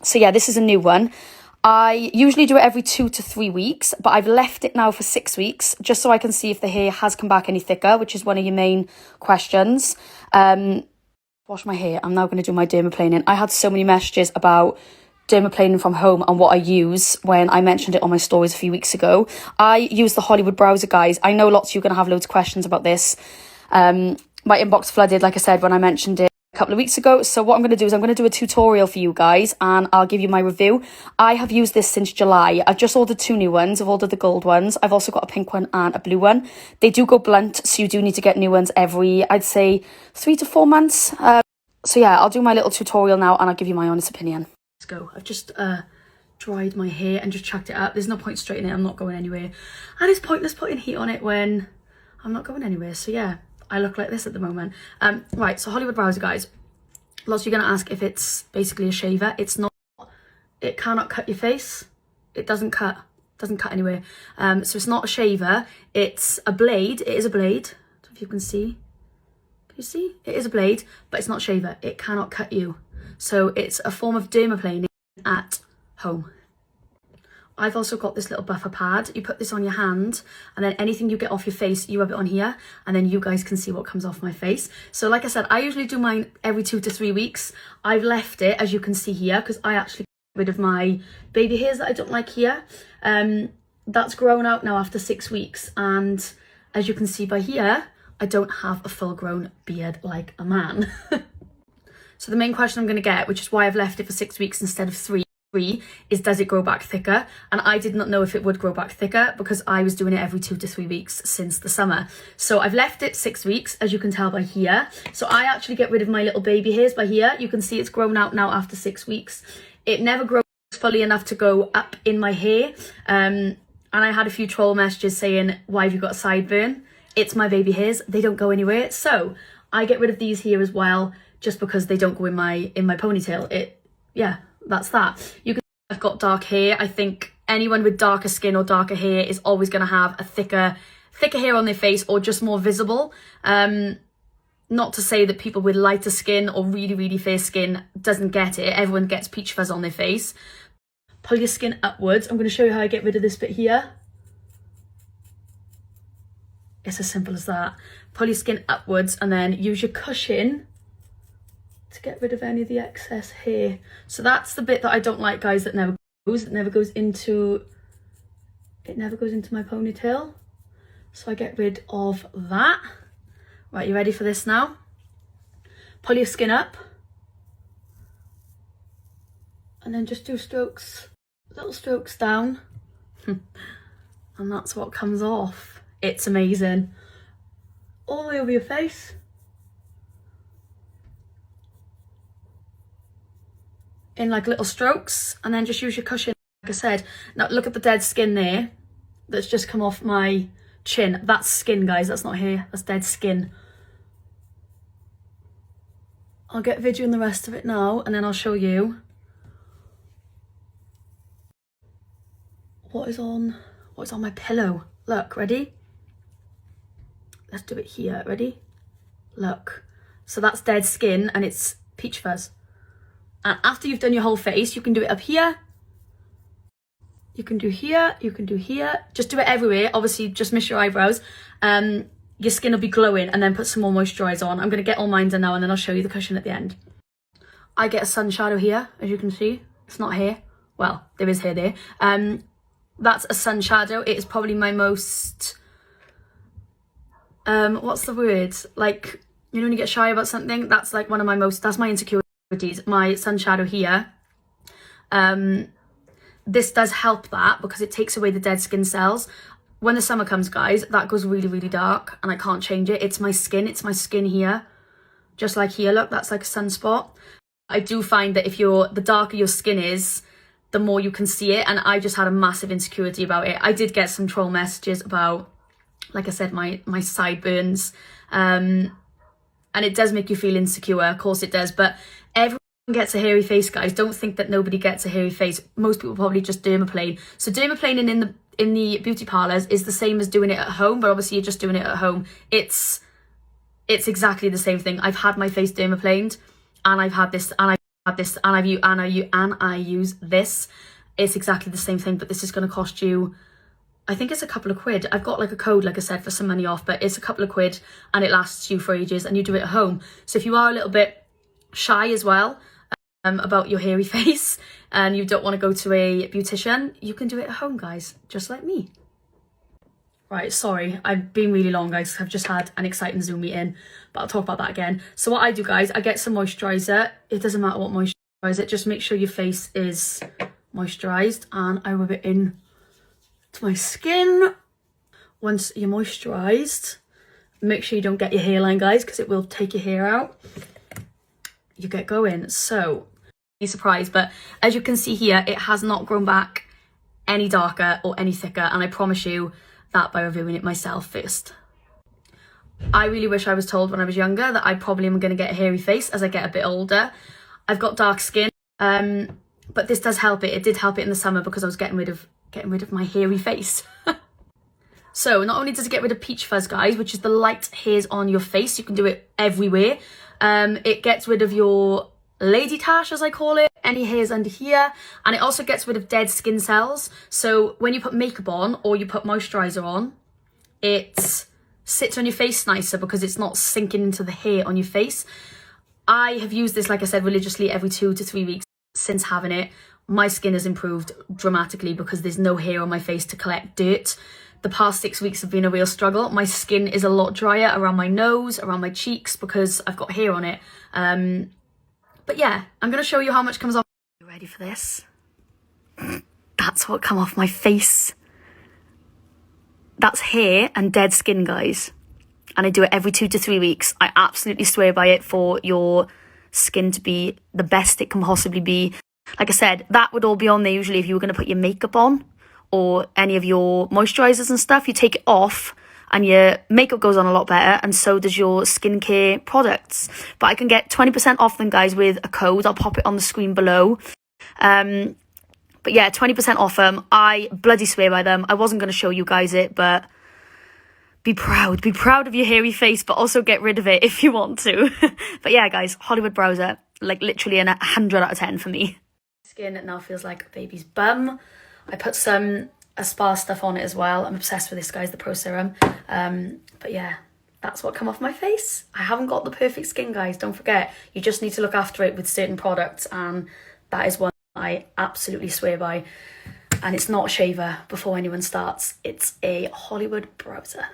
So yeah, this is a new one. I usually do it every 2 to 3 weeks, but I've left it now for 6 weeks just so I can see if the hair has come back any thicker, which is one of your main questions. Wash my hair. I'm now going to do my dermaplaning. I had so many messages about dermaplaning from home and what I use when I mentioned it on my stories a few weeks ago. I use the Hollywood Browser, guys. I know lots of you are going to have loads of questions about this. My inbox flooded, like I said, when I mentioned it a couple of weeks ago. So what I'm going to do is I'm going to do a tutorial for you guys and I'll give you my review. I have used this since July. I've just ordered 2 new ones. I've ordered the gold ones. I've also got a pink one and a blue one. They do go blunt, so you do need to get new ones every, I'd say, 3 to 4 months. So yeah, I'll do my little tutorial now and I'll give you my honest opinion. Let's go. I've just dried my hair and just chucked it up. There's no point straightening it. I'm not going anywhere. And it's pointless putting heat on it when I'm not going anywhere. So yeah, I look like this at the moment. Right, so Hollywood Browser, guys. Lots of you are going to ask if it's basically a shaver. It's not. It cannot cut your face. It doesn't cut. Doesn't cut anywhere. So it's not a shaver. It's a blade. It is a blade. I don't know if you can see. You see, it is a blade, but it's not shaver. It cannot cut you. So it's a form of dermaplaning at home. I've also got this little buffer pad. You put this on your hand and then anything you get off your face, you rub it on here and then you guys can see what comes off my face. So like I said, I usually do mine every 2 to 3 weeks. I've left it, as you can see here, because I actually got rid of my baby hairs that I don't like here. That's grown out now after 6 weeks. And as you can see by here, I don't have a full grown beard like a man. So the main question I'm going to get, which is why I've left it for 6 weeks instead of 3, is does it grow back thicker? And I did not know if it would grow back thicker because I was doing it every 2 to 3 weeks since the summer. So I've left it 6 weeks, as you can tell by here. So I actually get rid of my little baby hairs by here. You can see it's grown out now after 6 weeks. It never grows fully enough to go up in my hair. And I had a few troll messages saying, why have you got a sideburn? It's my baby hairs. They don't go anywhere. So I get rid of these here as well, just because they don't go in my ponytail. Yeah, that's that. You can see I've got dark hair. I think anyone with darker skin or darker hair is always going to have a thicker hair on their face or just more visible. Not to say that people with lighter skin or really, really fair skin doesn't get it. Everyone gets peach fuzz on their face. Pull your skin upwards. I'm going to show you how I get rid of this bit here. It's as simple as that. Pull your skin upwards and then use your cushion to get rid of any of the excess hair. So that's the bit that I don't like, guys, that never goes. It never goes into my ponytail. So I get rid of that. Right, you ready for this now? Pull your skin up. And then just do strokes, little strokes down. And that's what comes off. It's amazing. All the way over your face. In like little strokes, and then just use your cushion, like I said. Now look at the dead skin there that's just come off my chin. That's skin, guys. That's not hair. That's dead skin. I'll get video on the rest of it now, and then I'll show you what is on my pillow. Look, ready? Let's do it here. Ready? Look. So that's dead skin and it's peach fuzz. And after you've done your whole face, you can do it up here. You can do here. You can do here. Just do it everywhere. Obviously, just miss your eyebrows. Your skin will be glowing, and then put some more moisturiser on. I'm going to get all mine done now and then I'll show you the cushion at the end. I get a sun shadow here, as you can see. It's not hair. Well, there is hair there. That's a sun shadow. It is probably my most... what's the word? Like, you know when you get shy about something? That's like one of my most... That's my insecurities. My sun shadow here. This does help that because it takes away the dead skin cells. When the summer comes, guys, that goes really, really dark and I can't change it. It's my skin. It's my skin here. Just like here, look, that's like a sunspot. I do find that the darker your skin is, the more you can see it. And I just had a massive insecurity about it. I did get some troll messages about, like I said, my sideburns. And it does make you feel insecure. Of course it does. But everyone gets a hairy face, guys. Don't think that nobody gets a hairy face. Most people probably just dermaplane. So dermaplaning in the beauty parlours is the same as doing it at home, but obviously you're just doing it at home. It's exactly the same thing. I've had my face dermaplaned and I've had this, and Have this, and I use this. It's exactly the same thing, but this is going to cost you, I think it's a couple of quid. I've got like a code, like I said, for some money off, but it's a couple of quid and it lasts you for ages, and you do it at home. So if you are a little bit shy as well about your hairy face and you don't want to go to a beautician, you can do it at home, guys, just like me. Right, sorry, I've been really long, guys. I've just had an exciting Zoom meeting, but I'll talk about that again. So what I do, guys, I get some moisturiser. It doesn't matter what moisturiser, just make sure your face is moisturised, and I rub it in to my skin. Once you're moisturised, make sure you don't get your hairline, guys, because it will take your hair out. You get going. So, be surprised, but as you can see here, it has not grown back any darker or any thicker, and I promise you that by reviewing it myself first. I really wish I was told when I was younger that I probably am going to get a hairy face as I get a bit older. I've got dark skin, but this does help it. It did help it in the summer because I was getting rid of my hairy face. So not only does it get rid of peach fuzz, guys, which is the light hairs on your face, you can do it everywhere. It gets rid of your lady tash, as I call it, any hairs under here, and it also gets rid of dead skin cells. So when you put makeup on or you put moisturiser on, it sits on your face nicer because it's not sinking into the hair on your face. I have used this, like I said, religiously every 2 to 3 weeks since having it. My skin has improved dramatically because there's no hair on my face to collect dirt. The past 6 weeks have been a real struggle. My skin is a lot drier around my nose, around my cheeks, because I've got hair on it. But yeah, I'm going to show you how much comes off. You ready for this? That's what come off my face. That's hair and dead skin, guys. And I do it every 2 to 3 weeks. I absolutely swear by it for your skin to be the best it can possibly be. Like I said, that would all be on there usually if you were going to put your makeup on or any of your moisturisers and stuff. You take it off and your makeup goes on a lot better, and so does your skincare products. But I can get 20% off them, guys, with a code. I'll pop it on the screen below. But yeah, 20% off them. I bloody swear by them. I wasn't going to show you guys it, but be proud. Be proud of your hairy face, but also get rid of it if you want to. But yeah, guys, Hollywood Browser, like literally a 100 out of 10 for me. Skin now feels like a baby's bum. I put some Aspar stuff on it as well. I'm obsessed with this, guys, the Pro Serum. But yeah, that's what come off my face. I haven't got the perfect skin, guys. Don't forget, you just need to look after it with certain products, and that is one I absolutely swear by. And it's not a shaver before anyone starts. It's a Hollywood Browser.